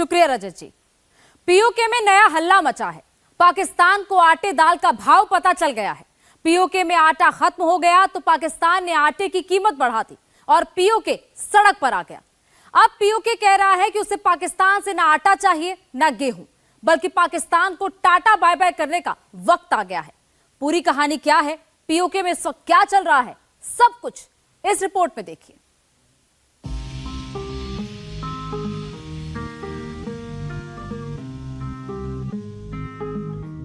शुक्रिया रजत जी। पीओके में नया हल्ला मचा है। पाकिस्तान को आटे दाल का भाव पता चल गया है। पीओके में आटा खत्म हो गया तो पाकिस्तान ने आटे की कीमत बढ़ा दी और पीओके सड़क पर आ गया। अब पीओके कह रहा है कि उसे पाकिस्तान से ना आटा चाहिए ना गेहूं, बल्कि पाकिस्तान को टाटा बाय बाय करने का वक्त आ गया है। पूरी कहानी क्या है, पीओके में इस वक्त क्या चल रहा है, सब कुछ इस रिपोर्ट में देखिए।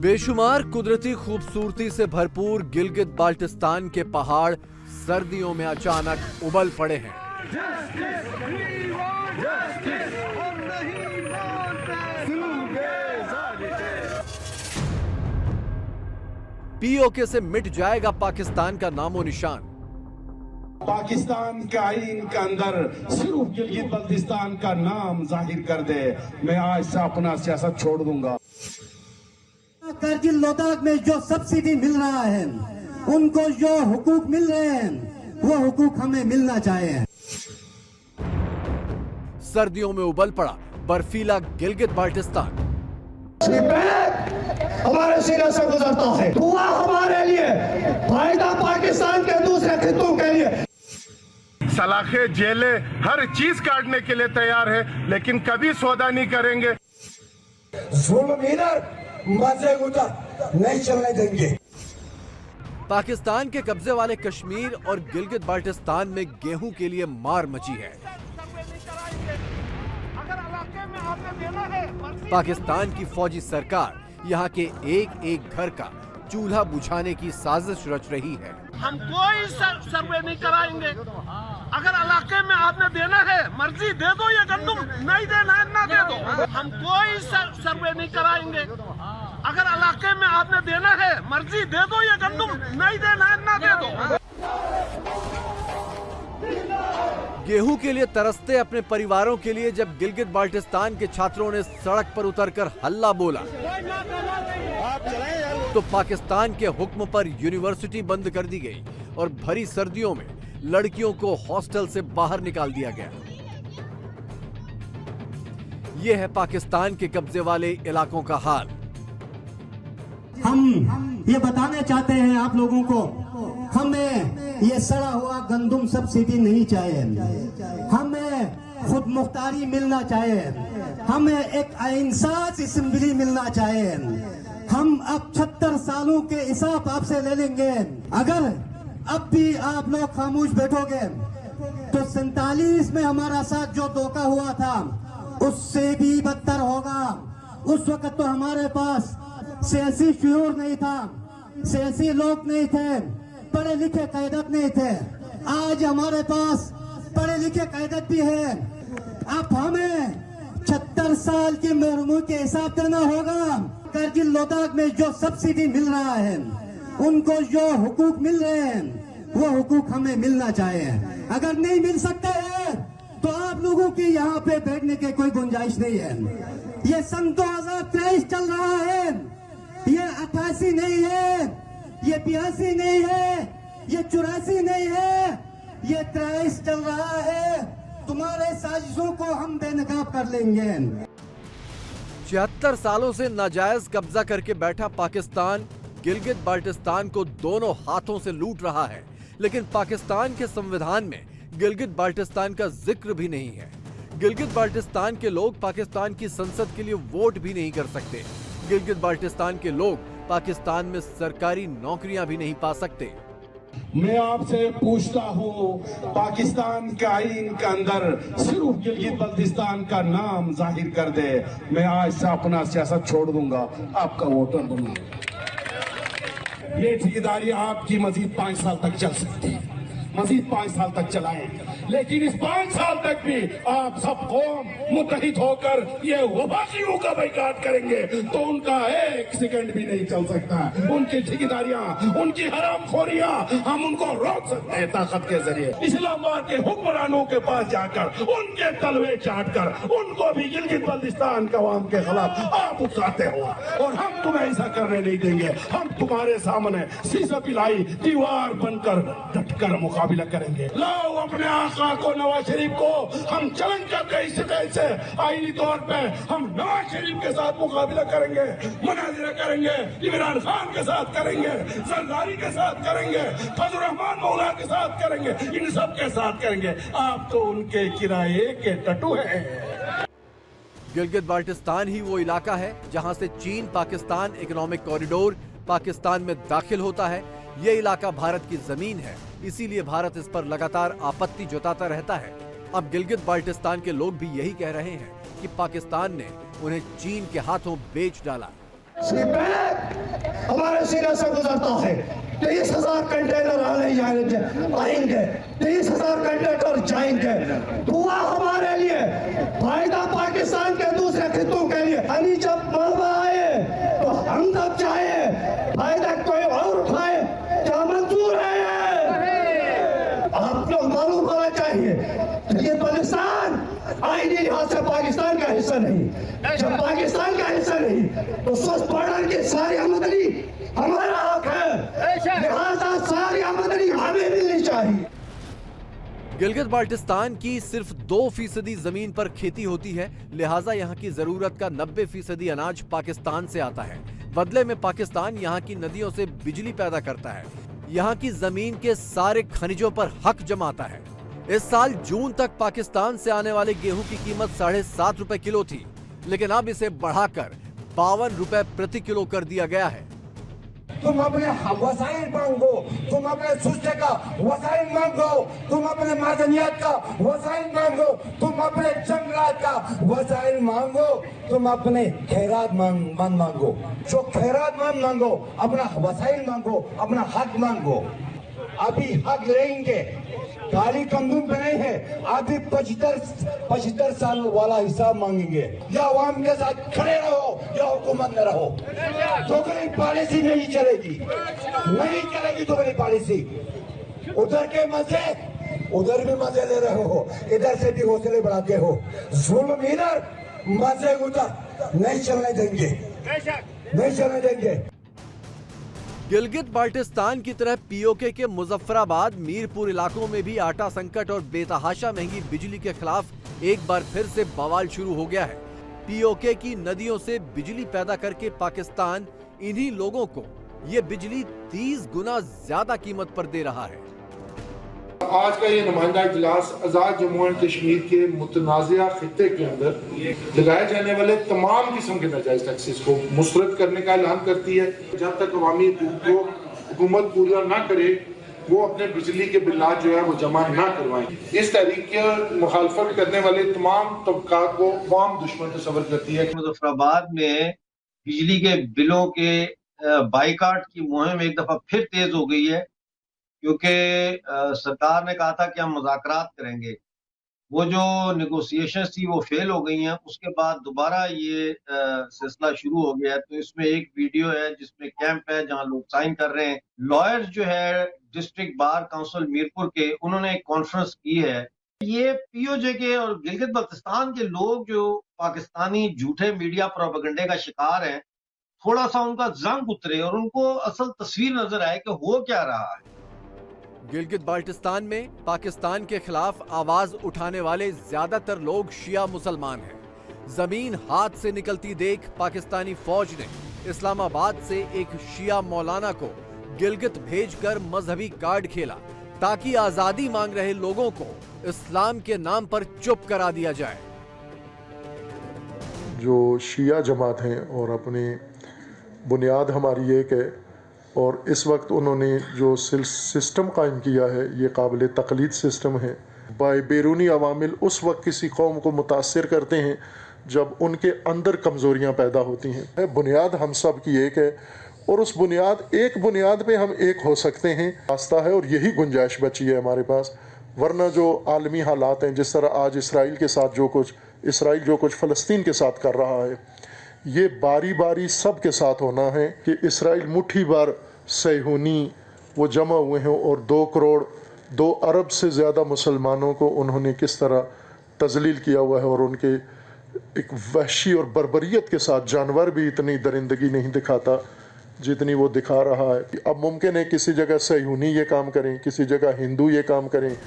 बेशुमार कुदरती खूबसूरती से भरपूर गिलगित बाल्टिस्तान के पहाड़ सर्दियों में अचानक उबल पड़े हैं। पीओके से मिट जाएगा पाकिस्तान का नामो निशान। पाकिस्तान के आईन के अंदर सिर्फ गिलगित बाल्टिस्तान का नाम जाहिर कर दे, मैं आज से अपना सियासत छोड़ दूंगा। कारगिल लद्दाख में जो सब्सिडी मिल रहा है, उनको जो हुकूक मिल रहे हैं, वो हुकूक हमें मिलना चाहिए। सर्दियों में उबल पड़ा बर्फीला गिलगित बाल्टिस्तान। हमारे सीने से गुजरता है, धुआं हमारे लिए, फायदा पाकिस्तान के दूसरे खित्तों के लिए। सलाखे जेले हर चीज काटने के लिए तैयार है, लेकिन कभी सौदा नहीं करेंगे। जुल्म इधर, मजे उधर नहीं चलने देंगे। पाकिस्तान के कब्जे वाले कश्मीर और गिलगित बाल्टिस्तान में गेहूं के लिए मार मची है। पाकिस्तान की फौजी सरकार यहां के एक एक घर का चूल्हा बुझाने की साजिश रच रही है। हम कोई सर्वे नहीं कराएंगे। अगर इलाके में आपने देना है, मर्जी दे दो, ये गंदम नहीं देना है ना दे दो। हम कोई सर्वे नहीं कराएंगे। अगर इलाके में आपने देना है, मर्जी दे दो, ये गंदम नहीं देना है ना दे दो। गेहूं के लिए तरसते अपने परिवारों के लिए जब गिलगित बाल्टिस्तान के छात्रों ने सड़क पर उतरकर हल्ला बोला, तो पाकिस्तान के हुक्म पर यूनिवर्सिटी बंद कर दी गई और भरी सर्दियों में लड़कियों को हॉस्टल से बाहर निकाल दिया गया। यह है पाकिस्तान के कब्जे वाले इलाकों का हाल। हम ये बताना चाहते हैं आप लोगों को, हमें ये सड़ा हुआ गंदम सब्सिडी नहीं चाहिए। हमें खुद मुख्तारी मिलना चाहिए। हमें एक इंसाफ असेंबली मिलना चाहिए। हम अब 76 सालों के हिसाब आपसे ले लेंगे। अगर अब भी आप लोग खामोश बैठोगे तो 47 में हमारा साथ जो धोखा हुआ था उससे भी बदतर होगा। उस वक्त तो हमारे पास सियासी शूर नहीं था, सियासी लोग नहीं थे, पढ़े लिखे कायदत नहीं थे। आज हमारे पास पढ़े लिखे कायदत भी है। अब हमें 76 साल की महरूमों के हिसाब देना होगा। कारगिल लद्दाख में जो सब्सिडी मिल रहा है, उनको जो हुकूक मिल रहे हैं, वो हुकूक हमें मिलना चाहिए। अगर नहीं मिल सकता है तो आप लोगों की यहाँ पे बैठने की कोई गुंजाइश नहीं है। ये सन 2023 चल रहा है, ये 88 नहीं है, ये 82 नहीं है, ये 84 नहीं है, ये 23 चल रहा है। तुम्हारे साजिशों को हम बेनकाब कर लेंगे। 76 सालों से नाजायज कब्जा करके बैठा पाकिस्तान गिलगित बाल्टिस्तान को दोनों हाथों से लूट रहा है, लेकिन पाकिस्तान के संविधान में गिलगित बाल्टिस्तान का जिक्र भी नहीं है। गिलगित बाल्टिस्तान के लोग पाकिस्तान की संसद के लिए वोट भी नहीं कर सकते। गिलगित बाल्टिस्तान के लोग पाकिस्तान में सरकारी नौकरियां भी नहीं पा सकते। मैं आपसे पूछता हूँ, पाकिस्तान के आईन के अंदर सिर्फ गिलगित बाल्टिस्तान का नाम जाहिर कर दे, मैं आज से अपना सियासत छोड़ दूंगा, आपका वोटर बनूंगा। ये ठेकेदारी आपकी मजीद 5 साल तक चल सकती है, मजीद 5 साल तक चलाएं, लेकिन इस 5 साल तक भी आप सब कौम मुत्तहिद होकर ये वफाकियों का बाइकाट करेंगे तो उनका 1 सेकंड भी नहीं चल सकता। उनकी ठेकेदारियां, उनकी हरामखोरियां हम उनको रोक सकते हैं ताकत के जरिए। इस्लामाबाद के हुक्मरानों के पास जाकर उनके तलवे चाट कर उनको भी गिलगित बाल्टिस्तान के अवाम के खिलाफ आप उकसाते हो, और हम तुम्हें ऐसा करने नहीं देंगे। हम तुम्हारे सामने सीसा पिलाई दीवार बनकर डटकर मुकाबला मुकाबला करेंगे। लो अपने आका को, नवाज शरीफ को हम चैलेंज करते हैं इस तरह से आईनी तौर पे हम नवाज शरीफ के साथ मुकाबला करेंगे, मुनाजिरा करेंगे, इमरान खान के साथ करेंगे, जरदारी के साथ करेंगे, फजल रहमान मौला के साथ करेंगे, इन सब के साथ करेंगे। आप तो उनके किराए के टट्टू हैं। गिलगित बाल्टिस्तान ही वो इलाका है जहां से चीन पाकिस्तान इकोनॉमिक कॉरिडोर पाकिस्तान में दाखिल होता है। ये इलाका भारत की जमीन है, इसीलिए भारत इस पर लगातार आपत्ति जताता रहता है। अब गिलगित बाल्टिस्तान के लोग भी यही कह रहे हैं कि पाकिस्तान ने उन्हें चीन के हाथों बेच डाला। हमारे सीने से गुजरता है, 23,000 कंटेनर आएंगे, 23,000 कंटेनर जाएंगे। दुआ हमारे लिए, फायदा पाकिस्तान के दूसरे खितों के लिए। यानी जब मलबा आए तो हम तब चाहे, फायदा कोई और उठाए, क्या मंजूर है? आप लोग मालूम होना चाहिए ये पाकिस्तान आईनी लिहाज से पाकिस्तान का हिस्सा नहीं। जब पाकिस्तान का हिस्सा नहीं तो स्वस्थ बॉर्डर की सारी आमदनी हमारा हक है, लिहाजा सारी आमदनी हमें मिलनी चाहिए। गिलगित बाल्टिस्तान की सिर्फ 2% जमीन पर खेती होती है, लिहाजा यहाँ की जरूरत का 90% अनाज पाकिस्तान से आता है। बदले में पाकिस्तान यहाँ की नदियों से बिजली पैदा करता है, यहाँ की जमीन के सारे खनिजों पर हक जमाता है। इस साल जून तक पाकिस्तान से आने वाले गेहूं की कीमत 7.5 रुपए किलो थी, लेकिन अब इसे बढ़ाकर 52 रुपए प्रति किलो कर दिया गया है। तुम अपने वसाइल मांगो, तुम अपने सुस्ते का वसाइल मांगो, तुम अपने मादनियात का वसाइल मांगो, तुम अपने जंगलात का वसाइल मांगो, तुम अपने खैरात मांगो। जो खैरात मांगो, अपना वसाइल मांगो, अपना हक मांगो। अभी हक लेंगे, गाली कंदूम पे नहीं है। अभी 75 साल वाला हिसाब मांगेंगे। या आवाम के साथ खड़े रहो या हुकूमत में रहो। दोगुनी पॉलिसी नहीं चलेगी, नहीं चलेगी दोगुनी पॉलिसी। उधर के मजे उधर भी मजे ले रहे हो, इधर से भी हौसले बढ़ाते हो। जुल्म इधर, मजे उधर, नहीं चलने देंगे, नहीं चलने देंगे। गिलगित बाल्टिस्तान की तरह पीओके के मुजफ्फराबाद, मीरपुर इलाकों में भी आटा संकट और बेतहाशा महंगी बिजली के खिलाफ एक बार फिर से बवाल शुरू हो गया है। पीओके की नदियों से बिजली पैदा करके पाकिस्तान इन्हीं लोगों को ये बिजली 30 गुना ज्यादा कीमत पर दे रहा है। आज का ये नुमाइंदा इजलास आज़ाद जम्मू एंड कश्मीर के मुतनाज़िया खित्ते के अंदर लगाए जाने वाले तमाम किस्म के नाजायज टैक्सेस को मुस्तरद करने का ऐलान करती है। जब तक अवामी को हुकूमत पूरा ना करे, वो अपने बिजली के बिल्लात जो है वो जमा ना करवाएं। इस तहरीक की मुखालफत करने वाले तमाम तबकात को अवाम दुश्मन तस्वर करती है। मुजफ्फराबाद में बिजली के बिलों के बाइकाट की मुहिम एक दफा फिर तेज हो गई है, क्योंकि सरकार ने कहा था कि हम मुज़ाकरात करेंगे। वो जो नेगोशिएशंस थी वो फेल हो गई हैं। उसके बाद दोबारा ये सिलसिला शुरू हो गया है। तो इसमें एक वीडियो है जिसमें कैंप है जहां लोग साइन कर रहे हैं। लॉयर्स जो है डिस्ट्रिक्ट बार काउंसिल मीरपुर के, उन्होंने एक कॉन्फ्रेंस की है। ये पीओजे के और गिलगित बल्तिस्तान के लोग जो पाकिस्तानी झूठे मीडिया प्रोपेगेंडे का शिकार हैं, थोड़ा सा उनका जंग उतरे और उनको असल तस्वीर नजर आए कि हो क्या रहा है। गिलगित बाल्टिस्तान में पाकिस्तान के खिलाफ आवाज उठाने वाले ज्यादातर लोग शिया मुसलमान हैं। जमीन हाथ से निकलती देख पाकिस्तानी फौज ने इस्लामाबाद से एक शिया मौलाना को गिलगित भेजकर मजहबी कार्ड खेला, ताकि आजादी मांग रहे लोगों को इस्लाम के नाम पर चुप करा दिया जाए। जो शिया जमात हैं और अपनी बुनियाद हमारी एक है, और इस वक्त उन्होंने जो सिस्टम कायम किया है ये काबिल तकलीद सिस्टम है। बैरूनी अवामिल उस वक्त किसी कौम को मुतासिर करते हैं जब उनके अंदर कमज़ोरियाँ पैदा होती हैं। बुनियाद हम सब की एक है और उस एक बुनियाद पे हम एक हो सकते हैं। रास्ता है और यही गुंजाइश बची है हमारे पास। वरना जो आलमी हालात हैं, जिस तरह आज इसराइल जो कुछ फ़लस्तीन के साथ कर रहा है, ये बारी बारी सब के साथ होना है कि इसराइल मुट्ठी भर सैहूनी वो जमा हुए हैं और 2 करोड़ 2 अरब से ज़्यादा मुसलमानों को उन्होंने किस तरह तजलील किया हुआ है, और उनके एक वहशी और बर्बरियत के साथ, जानवर भी इतनी दरिंदगी नहीं दिखाता जितनी वो दिखा रहा है। अब मुमकिन है किसी जगह सहयूनी ये काम करें, किसी जगह हिंदू ये काम करें।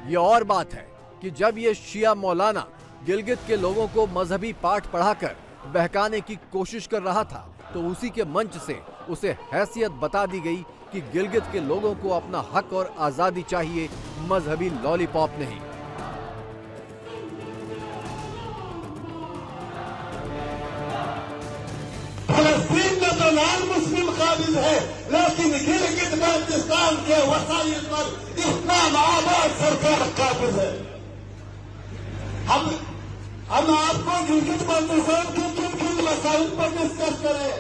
ये और बात है कि जब ये शिया मौलाना गिलगित के लोगों को मजहबी पाठ पढ़ाकर बहकाने की कोशिश कर रहा था, तो उसी के मंच से उसे हैसियत बता दी गई कि गिलगित के लोगों को अपना हक और आजादी चाहिए, मजहबी लॉलीपॉप नहीं। फलस्तीन में तो नॉन मुस्लिम काबिज है, लेकिन गिलगित बाल्टिस्तान के वसाइल पर इस्लाम आबाद सरकार काबिज है। हम आपको गिलगित बाल्टिस्तान के किन वसाइल पर डिस्कस करें।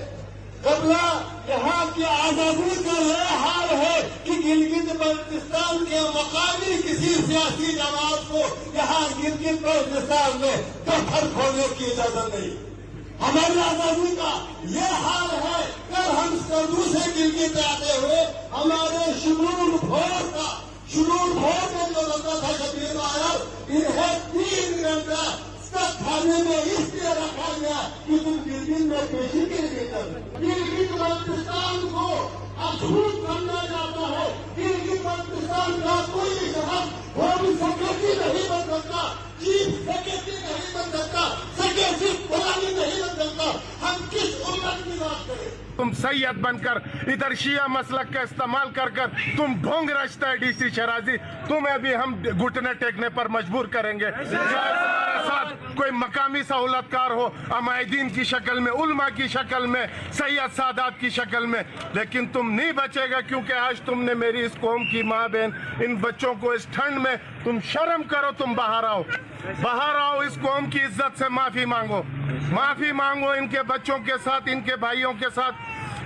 कबला यहाँ की आजादी का यह हाल है कि गिलगित बाल्टिस्तान के मकामी किसी सियासी जमात को यहाँ गिलगित बाल्टिस्तान में दफ्तर खोलने की इजाजत नहीं। हमारी आजादी का ये हाल है। कल हम सरदू से गिलगित आते हुए हमारे शुरूर भोर में जो लड़का था शबीर आयल, इन्हें 3 घंटा थाने में इसलिए रखा गया कि तुम गिलगित में पेशी के लिए गिलगित बाल्टिस्तान को अछूत समझा जाता है। गिलगित बाल्टिस्तान का कोई शहर होम सेक्रेटरी नहीं बन सकता, चीफ सेक्रेटरी नहीं बन सकता, सेक्रेटरी प्रधानी नहीं बन सकता। हम किस उम्मत की बात करें? तुम सैयद बनकर इधर शिया मसलक का इस्तेमाल कर तुम ढोंग रचता है डीसी शराजी, तुम्हें भी हम घुटने टेकने पर मजबूर करेंगे। हमारे साथ कोई मकामी सहूलतकार हो, अमायदीन की शक्ल में, उल्मा की शक्ल में, सैयद सादात की शक्ल में, लेकिन तुम नहीं बचेगा, क्योंकि आज तुमने मेरी इस कौम की माँ बहन, इन बच्चों को इस ठंड में, तुम शर्म करो, तुम बाहर आओ, इस कौम की इज्जत से माफी मांगो इनके बच्चों के साथ, इनके भाइयों के साथ,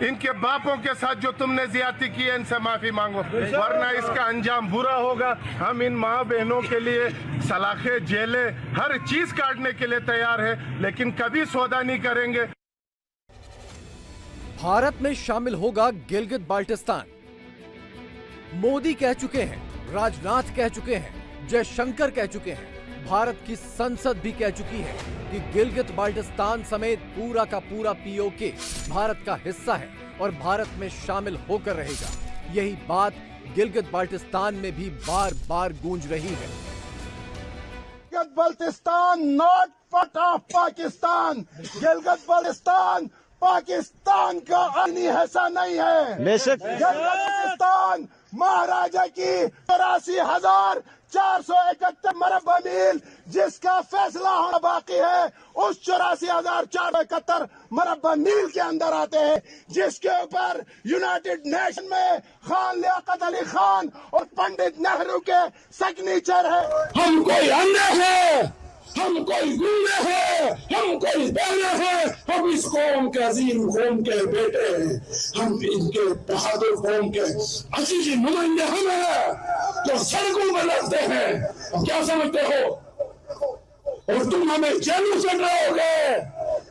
इनके बापों के साथ जो तुमने ज्यादती की है, इनसे माफी मांगो, वरना इसका अंजाम बुरा होगा। हम इन माँ बहनों के लिए सलाखे, जेलें, हर चीज काटने के लिए तैयार है, लेकिन कभी सौदा नहीं करेंगे। भारत में शामिल होगा गिलगित बाल्टिस्तान। मोदी कह चुके हैं, राजनाथ कह चुके हैं, जयशंकर कह चुके हैं, भारत की संसद भी कह चुकी है कि गिलगित बाल्टिस्तान समेत पूरा का पूरा पीओके भारत का हिस्सा है और भारत में शामिल होकर रहेगा। यही बात गिलगित बाल्टिस्तान में भी बार बार गूंज रही है। Gilgit Baltistan not part of Pakistan. Gilgit Baltistan Pakistan का आईनी हिस्सा नहीं है। गिलगित बाल्टिस्तान महाराजा की 84,471 मरबा मील जिसका फैसला होना बाकी है, उस 84,471 मरबा मील के अंदर आते हैं, जिसके ऊपर यूनाइटेड नेशन में खान लियाकत अली खान और पंडित नेहरू के सिग्नेचर है। हम कोई अंधे हैं, हम कोई गूंगे हैं, हम कोई बहरे हैं, हम इस कौम के अजीम कौम के बेटे हैं, हम इनके बहादुर कौम के अजीज नुमाइंदे हम हैं, जो सड़कों में लड़ते हैं। क्या समझते हो? और तुम हमें जेलों से डराओगे?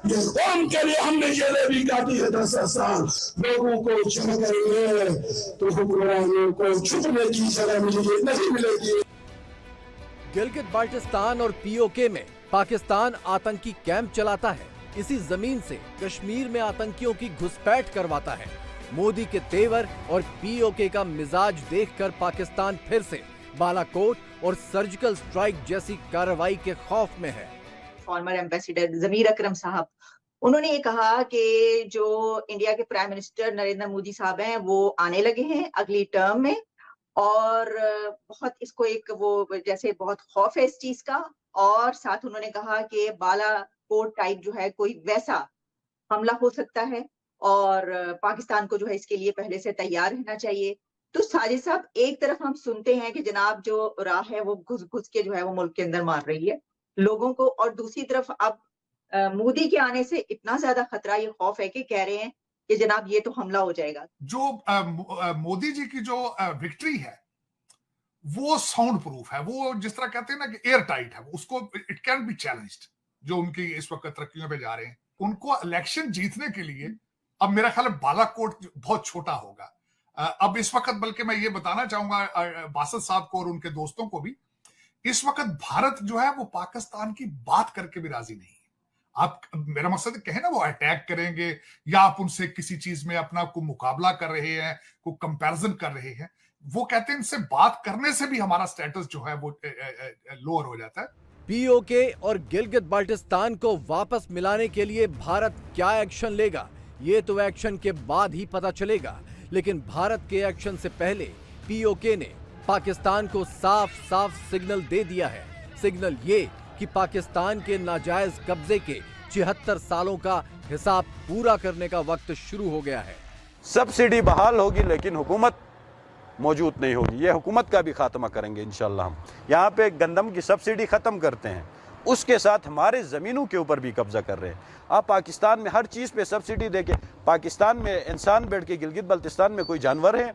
ये कौम के लिए हमने जेलें भी काटी है 10 साल। लोगों को जमा करेंगे तो हुक्मरानों को छुपने की जगह मिलेगी नहीं मिलेगी। गिलगित बाल्टिस्तान और पीओके में पाकिस्तान आतंकी कैंप चलाता है। इसी जमीन से कश्मीर में आतंकियों की घुसपैठ करवाता है। मोदी के तेवर और पीओके का मिजाज देखकर पाकिस्तान फिर से बालाकोट और सर्जिकल स्ट्राइक जैसी कार्रवाई के खौफ में है। फॉर्मर एम्बेसडर जमीर अकरम साहब, उन्होंने ये कहा कि जो इंडिया के प्राइम मिनिस्टर नरेंद्र मोदी साहब हैं वो आने लगे हैं अगली टर्म में, और बहुत इसको एक वो जैसे बहुत खौफ है इस चीज का। और साथ उन्होंने कहा कि बालाकोट टाइप जो है कोई वैसा हमला हो सकता है और पाकिस्तान को जो है इसके लिए पहले से तैयार रहना चाहिए। तो साजिद साहब, एक तरफ हम सुनते हैं कि जनाब जो राह है वो घुस के जो है वो मुल्क के अंदर मार रही है लोगों को, और दूसरी तरफ अब मोदी के आने से इतना ज्यादा खतरा, ये खौफ है कि कह रहे हैं कि जनाब ये तो हमला हो जाएगा। जो मोदी जी की जो विक्ट्री है वो साउंड प्रूफ है, वो जिस तरह कहते हैं ना कि एयर टाइट है, उसको इट कैन बी चैलेंज्ड। जो उनकी इस वक्त तरक्कियों पे जा रहे हैं, उनको इलेक्शन जीतने के लिए अब मेरा ख्याल है बालाकोट बहुत छोटा होगा। अब इस वक्त बल्कि मैं ये बताना चाहूंगा बासत साहब को और उनके दोस्तों को भी, इस वक्त भारत जो है वो पाकिस्तान की बात करके भी राजी नहीं है। आप, मेरा मकसद कहे ना, वो अटैक करेंगे या आप उनसे किसी चीज में अपना को मुकाबला कर रहे हैं, को कंपैरिजन कर रहे हैं, वो कहते हैं इनसे बात करने से भी हमारा स्टेटस जो है वो लोअर हो जाता है। पीओके और गिलगित बाल्टिस्तान को वापस मिलाने के लिए भारत क्या एक्शन लेगा, ये तो एक्शन के बाद ही पता चलेगा। लेकिन भारत के एक्शन से पहले पीओके ने पाकिस्तान को साफ साफ सिग्नल दे दिया है। सिग्नल ये कि पाकिस्तान के नाजायज कब्जे के 76 सालों का हिसाब पूरा करने का वक्त शुरू हो गया है। सब्सिडी बहाल होगी लेकिन हुकूमत मौजूद नहीं होगी। ये हुकूमत का भी खात्मा करेंगे इंशाल्लाह। हम यहाँ पे गंदम की सब्सिडी ख़त्म करते हैं, उसके साथ हमारे ज़मीनों के ऊपर भी कब्जा कर रहे हैं। आप पाकिस्तान में हर चीज़ पे सब्सिडी देके, पाकिस्तान में इंसान बैठ के गिलगित बल्तिस्तान में कोई जानवर है,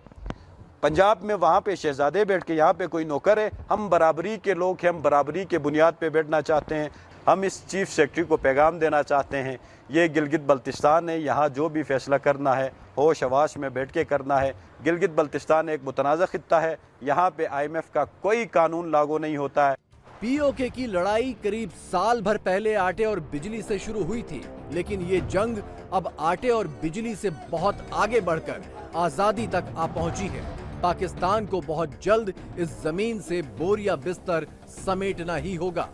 पंजाब में वहाँ पे शहजादे बैठ के यहाँ पे कोई नौकर है। हम बराबरी के लोग हैं, हम बराबरी के बुनियाद पे बैठना चाहते हैं। हम इस चीफ सेक्रेटरी को पैगाम देना चाहते हैं, ये गिलगित बल्तिस्तान है, यहाँ जो भी फैसला करना है होश हवास में बैठ के करना है। गिलगित बल्तिस्तान एक मुतनाज़ा खित्ता है, यहाँ पे IMF का कोई कानून लागू नहीं होता है। पीओके की लड़ाई करीब साल भर पहले आटे और बिजली से शुरू हुई थी, लेकिन ये जंग अब आटे और बिजली से बहुत आगे बढ़कर आजादी तक आ पहुंची है। पाकिस्तान को बहुत जल्द इस जमीन से बोरिया बिस्तर समेटना ही होगा।